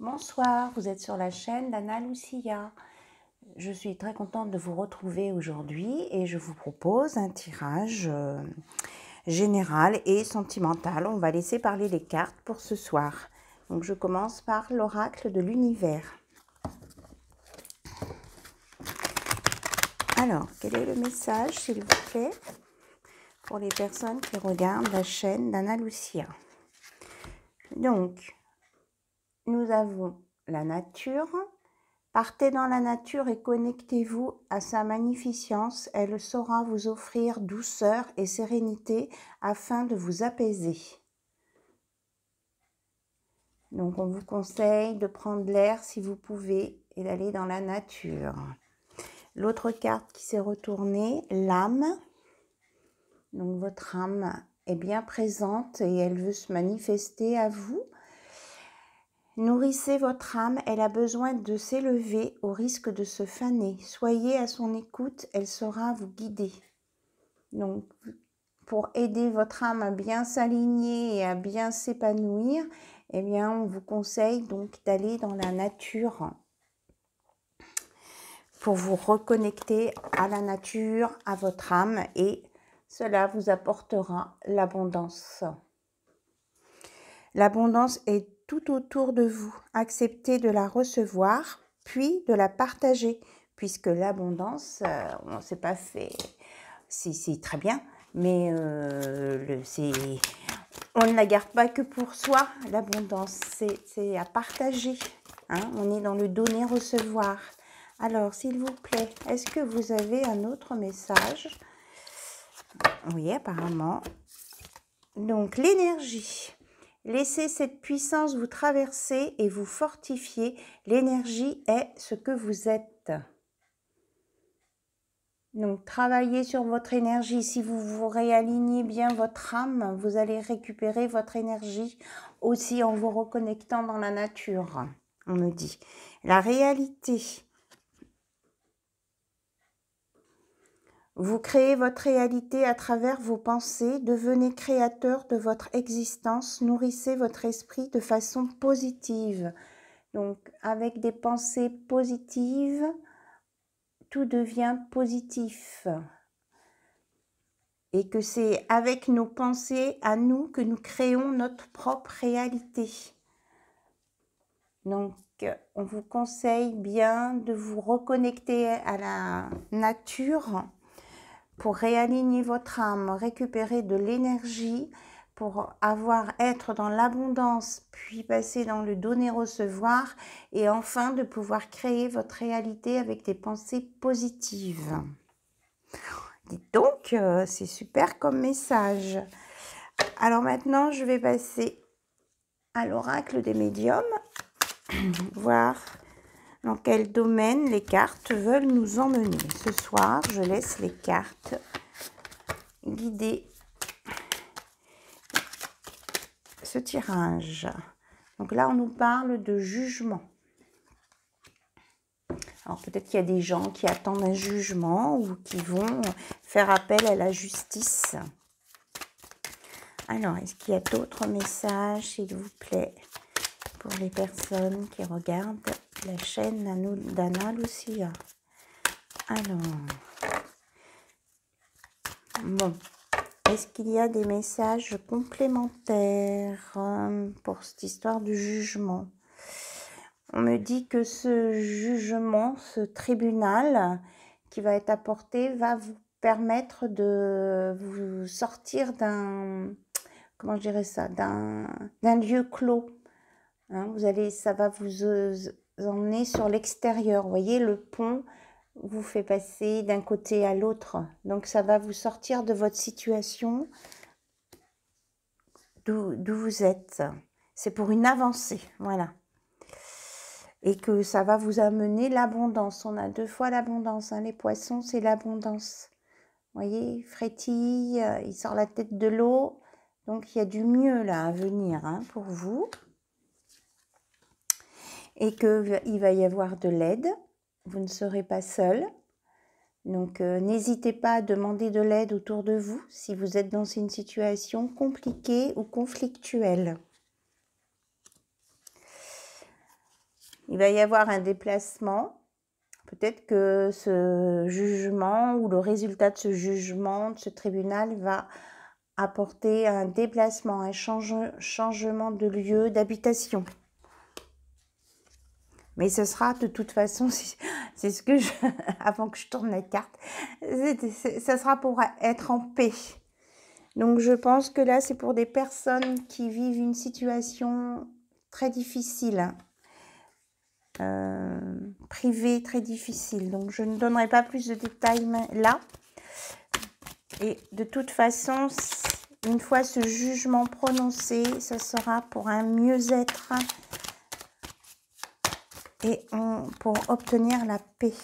Bonsoir, vous êtes sur la chaîne d'Anna Lucia. Je suis très contente de vous retrouver aujourd'hui et je vous propose un tirage général et sentimental. On va laisser parler les cartes pour ce soir. Donc je commence par l'oracle de l'univers. Alors, quel est le message, s'il vous plaît, pour les personnes qui regardent la chaîne d'Anna Lucia? Donc, nous avons la nature. Partez dans la nature et connectez-vous à sa magnificence. Elle saura vous offrir douceur et sérénité afin de vous apaiser. Donc, on vous conseille de prendre l'air si vous pouvez et d'aller dans la nature. L'autre carte qui s'est retournée, l'âme. Donc, votre âme est bien présente et elle veut se manifester à vous. Nourrissez votre âme, elle a besoin de s'élever au risque de se faner. Soyez à son écoute, elle saura vous guider. Donc, pour aider votre âme à bien s'aligner et à bien s'épanouir, eh bien, on vous conseille donc d'aller dans la nature pour vous reconnecter à la nature, à votre âme, et cela vous apportera l'abondance. L'abondance est tout autour de vous. Acceptez de la recevoir, puis de la partager, puisque l'abondance, on ne s'est pas fait, c'est très bien, mais on ne la garde pas que pour soi. L'abondance, c'est à partager. Hein? On est dans le donner-recevoir. Alors, s'il vous plaît, est-ce que vous avez un autre message? Oui, apparemment. Donc, l'énergie. Laissez cette puissance vous traverser et vous fortifier. L'énergie est ce que vous êtes. Donc, travaillez sur votre énergie. Si vous vous réalignez bien votre âme, vous allez récupérer votre énergie aussi en vous reconnectant dans la nature, on me dit. La réalité. Vous créez votre réalité à travers vos pensées, devenez créateur de votre existence, nourrissez votre esprit de façon positive. Donc, avec des pensées positives, tout devient positif. Et que c'est avec nos pensées à nous que nous créons notre propre réalité. Donc, on vous conseille bien de vous reconnecter à la nature pour réaligner votre âme, récupérer de l'énergie, pour être dans l'abondance, puis passer dans le donner-recevoir, et enfin de pouvoir créer votre réalité avec des pensées positives. Dites donc, c'est super comme message. Alors maintenant, je vais passer à l'oracle des médiums, voir dans quel domaine les cartes veulent nous emmener. Ce soir, je laisse les cartes guider ce tirage. Donc là, on nous parle de jugement. Alors peut-être qu'il y a des gens qui attendent un jugement ou qui vont faire appel à la justice. Alors, est-ce qu'il y a d'autres messages, s'il vous plaît, pour les personnes qui regardent la chaîne d'Anna Lucia? Alors, bon, est-ce qu'il y a des messages complémentaires pour cette histoire du jugement? On me dit que ce jugement, ce tribunal qui va être apporté, va vous permettre de vous sortir d'un, comment je dirais ça, d'un lieu clos. Hein, ça va vous emmener sur l'extérieur. Vous voyez, le pont vous fait passer d'un côté à l'autre. Donc, ça va vous sortir de votre situation d'où vous êtes. C'est pour une avancée, voilà. Et que ça va vous amener l'abondance. On a 2 fois l'abondance. Hein. Les poissons, c'est l'abondance. Vous voyez, il frétille, il sort la tête de l'eau. Donc, il y a du mieux là à venir hein, pour vous. Et qu'il va y avoir de l'aide. Vous ne serez pas seul. Donc, n'hésitez pas à demander de l'aide autour de vous si vous êtes dans une situation compliquée ou conflictuelle. il va y avoir un déplacement. Peut-être que ce jugement ou le résultat de ce jugement, de ce tribunal va apporter un déplacement, un changement de lieu d'habitation. Mais ce sera de toute façon, c'est ce que je, avant que je tourne la carte, ça sera pour être en paix. Donc je pense que là, c'est pour des personnes qui vivent une situation très difficile, privée, très difficile. Donc je ne donnerai pas plus de détails là. Et de toute façon, une fois ce jugement prononcé, ce sera pour un mieux-être et pour obtenir la paix.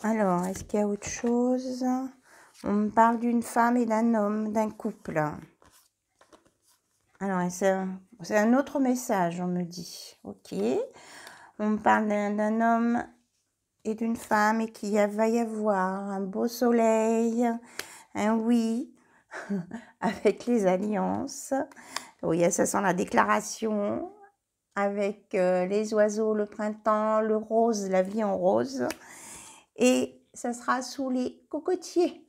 Alors, est-ce qu'il y a autre chose? On me parle d'une femme et d'un homme, d'un couple. Alors, c'est un autre message, on me dit. Ok. On me parle d'un homme et d'une femme et qu'il va y avoir un beau soleil, un oui, avec les alliances. Oui, ça sent la déclaration. Avec les oiseaux, le printemps, le rose, la vie en rose. Et ça sera sous les cocotiers.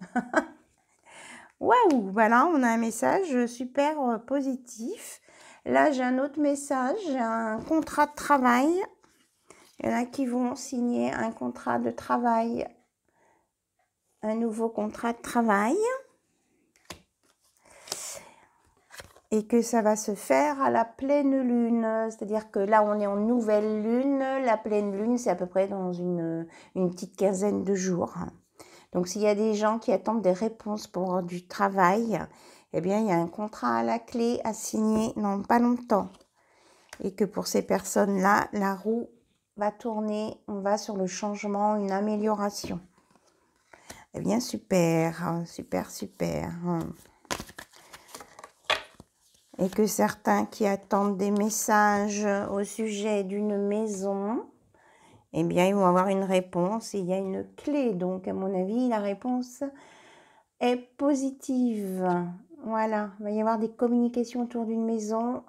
Waouh, voilà, on a un message super positif. Là, j'ai un autre message, j'ai un contrat de travail. Il y en a qui vont signer un contrat de travail, un nouveau contrat de travail. Et que ça va se faire à la pleine lune, c'est-à-dire que là on est en nouvelle lune, la pleine lune c'est à peu près dans une petite quinzaine de jours. Donc s'il y a des gens qui attendent des réponses pour du travail, eh bien il y a un contrat à la clé à signer dans pas longtemps. Et que pour ces personnes-là, la roue va tourner, on va sur le changement, une amélioration. Eh bien super, super, super. Et que certains qui attendent des messages au sujet d'une maison, eh bien, ils vont avoir une réponse. Et il y a une clé. Donc, à mon avis, la réponse est positive. Voilà. Il va y avoir des communications autour d'une maison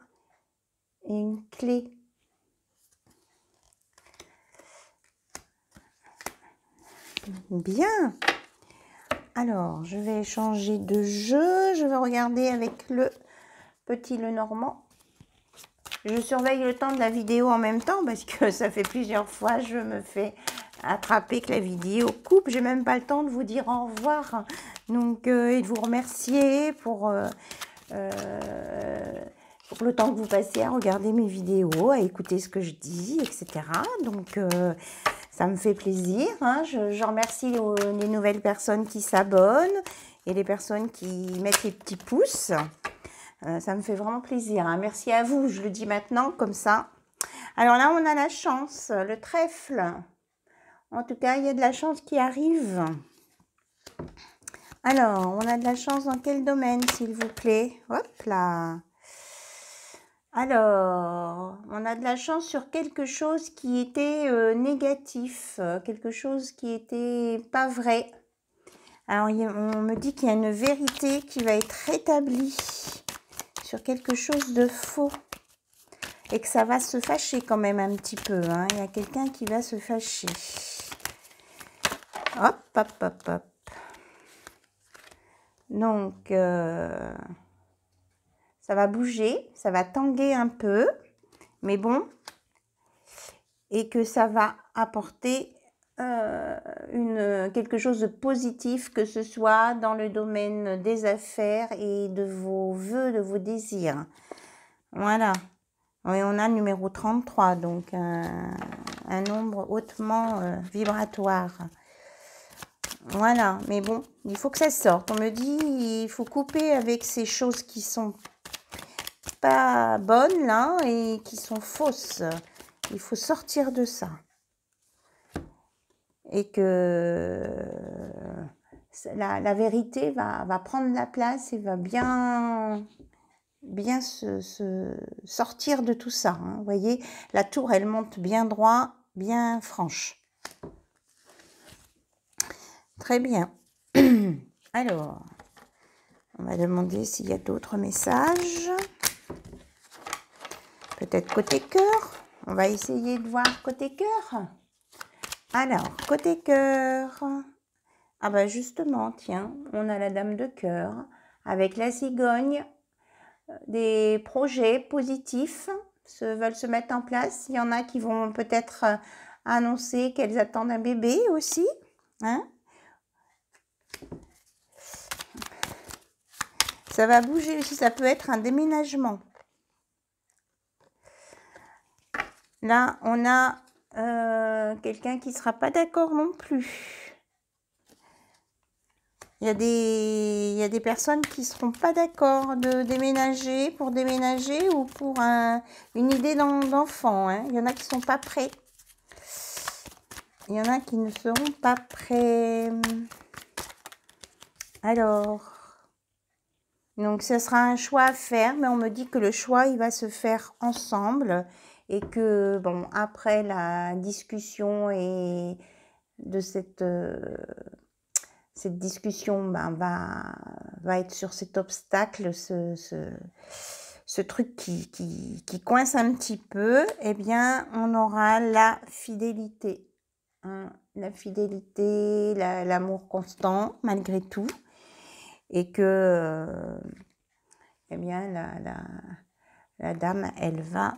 et une clé. Bien. Alors, je vais changer de jeu. Je vais regarder avec le petit Lenormand. Je surveille le temps de la vidéo en même temps parce que ça fait plusieurs fois je me fais attraper que la vidéo coupe. J'ai même pas le temps de vous dire au revoir. Donc, et de vous remercier pour le temps que vous passez à regarder mes vidéos, à écouter ce que je dis, etc. Donc, ça me fait plaisir. Hein. Je remercie les nouvelles personnes qui s'abonnent et les personnes qui mettent les petits pouces. Ça me fait vraiment plaisir. Hein. Merci à vous, je le dis maintenant comme ça. Alors là, on a la chance, le trèfle. En tout cas, il y a de la chance qui arrive. Alors, on a de la chance dans quel domaine, s'il vous plaît? Hop là. Alors, on a de la chance sur quelque chose qui était négatif, quelque chose qui était pas vrai. Alors, on me dit qu'il y a une vérité qui va être rétablie sur quelque chose de faux et que ça va se fâcher quand même un petit peu. Hein. Il y a quelqu'un qui va se fâcher. Hop, hop, hop, hop. Donc, ça va bouger, ça va tanguer un peu, mais bon, et que ça va apporter quelque chose de positif, que ce soit dans le domaine des affaires et de vos vœux, de vos désirs. Voilà. Oui, on a le numéro 33, donc un nombre hautement vibratoire. Voilà, mais bon, il faut que ça sorte. On me dit, il faut couper avec ces choses qui sont pas bonnes, là, et qui sont fausses. Il faut sortir de ça. Et que la vérité va prendre la place et va bien se sortir de tout ça. Hein. Vous voyez, la tour, elle monte bien droit, bien franche. Très bien. Alors, on va demander s'il y a d'autres messages. Peut-être côté cœur. On va essayer de voir côté cœur. Alors, côté cœur. Ah bah justement, tiens, on a la dame de cœur avec la cigogne. Des projets positifs veulent se mettre en place. Il y en a qui vont peut-être annoncer qu'elles attendent un bébé aussi. Hein? Ça va bouger aussi, ça peut être un déménagement. Là, on a quelqu'un qui ne sera pas d'accord non plus. Il y a des personnes qui ne seront pas d'accord de déménager, pour déménager ou pour une idée d'enfant. Hein. Il y en a qui ne sont pas prêts. Il y en a qui ne seront pas prêts. Alors, donc ce sera un choix à faire, mais on me dit que le choix, il va se faire ensemble et que, bon, après la discussion et de cette discussion ben, va être sur cet obstacle, ce truc qui coince un petit peu, eh bien, on aura la fidélité. Hein, la fidélité, l'amour constant, malgré tout. Et que, eh bien, la dame, elle va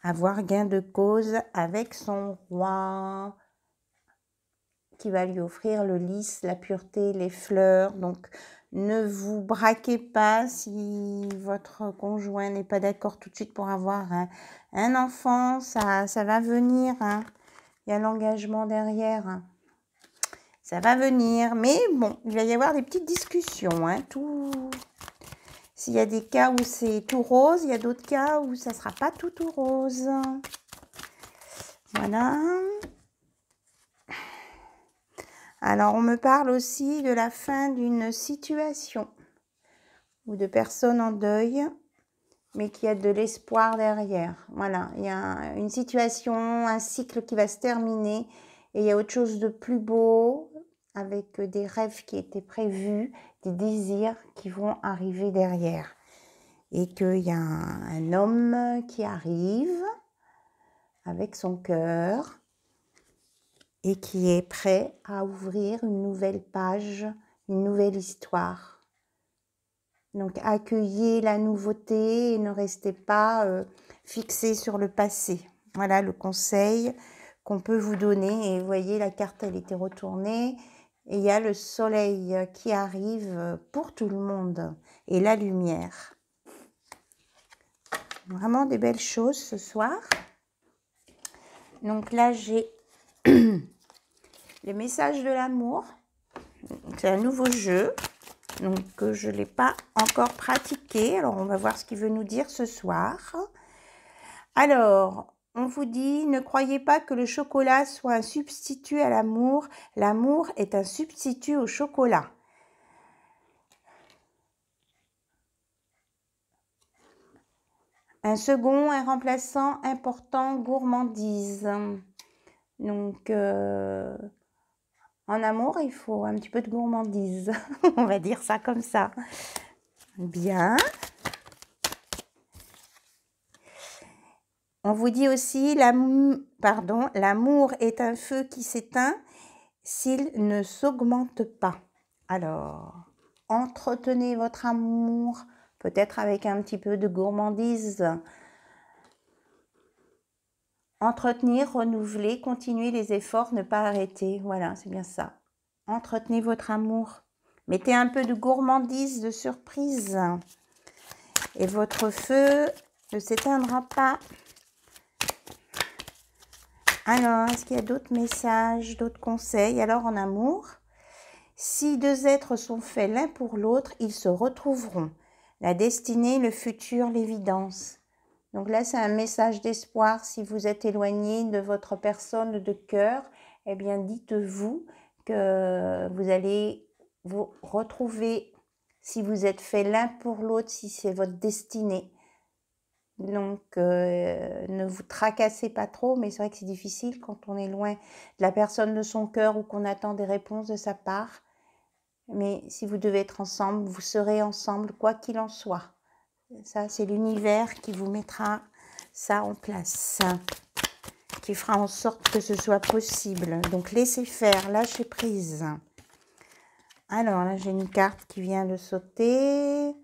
avoir gain de cause avec son roi, qui va lui offrir le lys, la pureté, les fleurs. Donc, ne vous braquez pas si votre conjoint n'est pas d'accord tout de suite pour avoir un enfant. Ça va venir. Hein. Il y a l'engagement derrière. Hein. Ça va venir. Mais bon, il va y avoir des petites discussions. Hein. S'il y a des cas où c'est tout rose, il y a d'autres cas où ça ne sera pas tout rose. Voilà. Alors, on me parle aussi de la fin d'une situation ou de personnes en deuil, mais qu'il y a de l'espoir derrière. Voilà, il y a une situation, un cycle qui va se terminer et il y a autre chose de plus beau avec des rêves qui étaient prévus, des désirs qui vont arriver derrière. Et qu'il y a un homme qui arrive avec son cœur et qui est prêt à ouvrir une nouvelle page, une nouvelle histoire. Donc, accueillez la nouveauté et ne restez pas fixé sur le passé. Voilà le conseil qu'on peut vous donner. Et vous voyez, la carte, elle était retournée. Et il y a le soleil qui arrive pour tout le monde et la lumière. Vraiment des belles choses ce soir. Donc là, j'ai les messages de l'amour. C'est un nouveau jeu. Donc, je ne l'ai pas encore pratiqué. Alors, on va voir ce qu'il veut nous dire ce soir. Alors, on vous dit, ne croyez pas que le chocolat soit un substitut à l'amour. L'amour est un substitut au chocolat. Un second, un remplaçant important, gourmandise. Donc, en amour, il faut un petit peu de gourmandise. On va dire ça comme ça. Bien. On vous dit aussi, l'amour est un feu qui s'éteint s'il ne s'augmente pas. Alors, entretenez votre amour, peut-être avec un petit peu de gourmandise. Entretenir, renouveler, continuer les efforts, ne pas arrêter. Voilà, c'est bien ça. Entretenez votre amour. Mettez un peu de gourmandise, de surprise. Et votre feu ne s'éteindra pas. Alors, est-ce qu'il y a d'autres messages, d'autres conseils? Alors, en amour, si deux êtres sont faits l'un pour l'autre, ils se retrouveront. La destinée, le futur, l'évidence. Donc là, c'est un message d'espoir. Si vous êtes éloigné de votre personne de cœur, eh bien, dites-vous que vous allez vous retrouver si vous êtes fait l'un pour l'autre, si c'est votre destinée. Donc, ne vous tracassez pas trop, mais c'est vrai que c'est difficile quand on est loin de la personne de son cœur ou qu'on attend des réponses de sa part. Mais si vous devez être ensemble, vous serez ensemble, quoi qu'il en soit. Ça, c'est l'univers qui vous mettra ça en place, qui fera en sorte que ce soit possible. Donc, laissez faire, lâchez prise. Alors, là, j'ai une carte qui vient de sauter.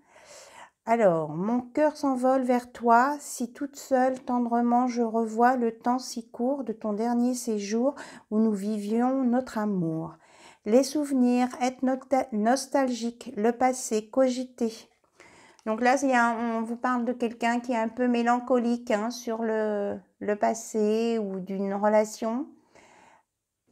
Alors, mon cœur s'envole vers toi, si toute seule, tendrement, je revois le temps si court de ton dernier séjour où nous vivions notre amour. Les souvenirs, être nostalgique, le passé, cogiter. Donc là, on vous parle de quelqu'un qui est un peu mélancolique sur le passé ou d'une relation.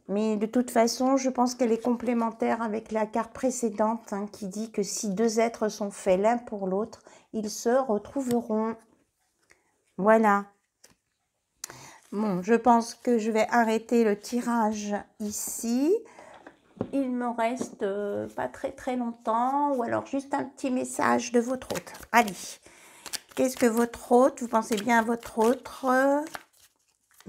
Mais de toute façon, je pense qu'elle est complémentaire avec la carte précédente qui dit que si deux êtres sont faits l'un pour l'autre, ils se retrouveront. Voilà. Bon, je pense que je vais arrêter le tirage ici. Il me reste pas très longtemps, ou alors juste un petit message de votre hôte. Allez, qu'est-ce que votre hôte, vous pensez bien à votre hôte,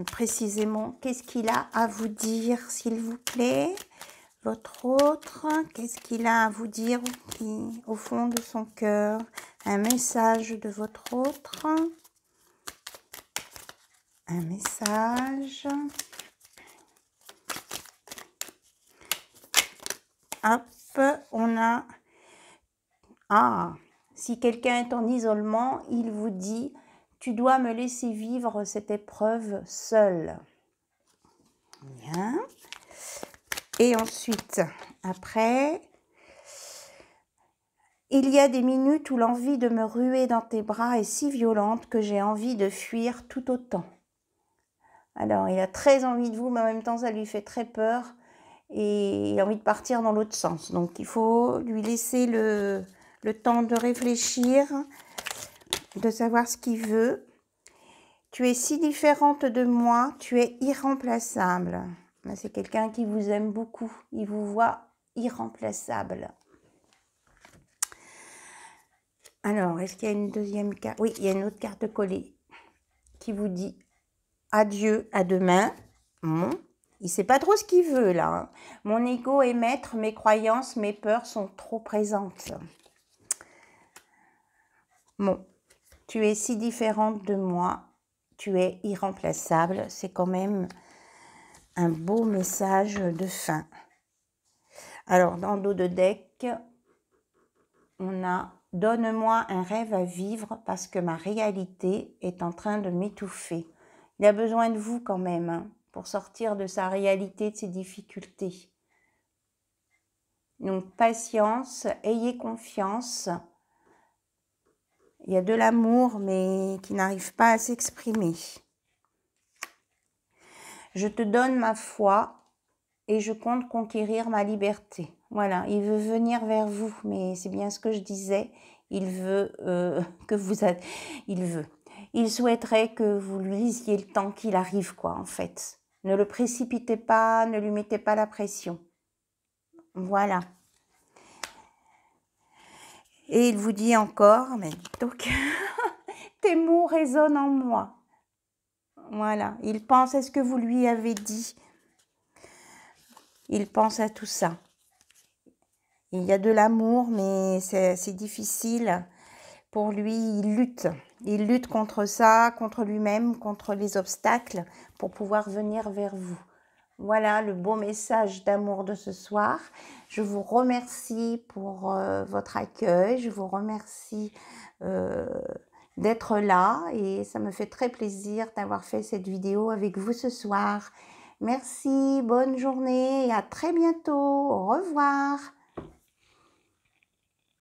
précisément, qu'est-ce qu'il a à vous dire, s'il vous plaît? Votre autre, qu'est-ce qu'il a à vous dire au fond de son cœur? Un message de votre autre. Un message. Hop, on a... Ah, si quelqu'un est en isolement, il vous dit... Tu dois me laisser vivre cette épreuve seule. Bien. Et ensuite, après, il y a des minutes où l'envie de me ruer dans tes bras est si violente que j'ai envie de fuir tout autant. Alors, il a très envie de vous, mais en même temps, ça lui fait très peur. Et il a envie de partir dans l'autre sens. Donc, il faut lui laisser le temps de réfléchir, de savoir ce qu'il veut. Tu es si différente de moi, tu es irremplaçable. C'est quelqu'un qui vous aime beaucoup. Il vous voit irremplaçable. Alors, est-ce qu'il y a une deuxième carte? Oui, il y a une autre carte collée qui vous dit adieu, à demain. Bon. Il ne sait pas trop ce qu'il veut là. Mon ego est maître, mes croyances, mes peurs sont trop présentes. Bon, tu es si différente de moi. Tu es irremplaçable, c'est quand même un beau message de fin. Alors, dans le dos de deck, on a « Donne-moi un rêve à vivre parce que ma réalité est en train de m'étouffer ». Il a besoin de vous quand même pour sortir de sa réalité, de ses difficultés. Donc, patience, ayez confiance. Il y a de l'amour, mais qui n'arrive pas à s'exprimer. Je te donne ma foi et je compte conquérir ma liberté. Voilà, il veut venir vers vous, mais c'est bien ce que je disais. Il veut que vous... Il souhaiterait que vous lui lisiez le temps qu'il arrive, quoi, en fait. Ne le précipitez pas, ne lui mettez pas la pression. Voilà. Et il vous dit encore, mais donc, tes mots résonnent en moi. Voilà, il pense à ce que vous lui avez dit. Il pense à tout ça. Il y a de l'amour, mais c'est difficile. Pour lui, il lutte. Il lutte contre ça, contre lui-même, contre les obstacles, pour pouvoir venir vers vous. Voilà le beau message d'amour de ce soir. Je vous remercie pour votre accueil. Je vous remercie d'être là. Et ça me fait très plaisir d'avoir fait cette vidéo avec vous ce soir. Merci, bonne journée et à très bientôt. Au revoir.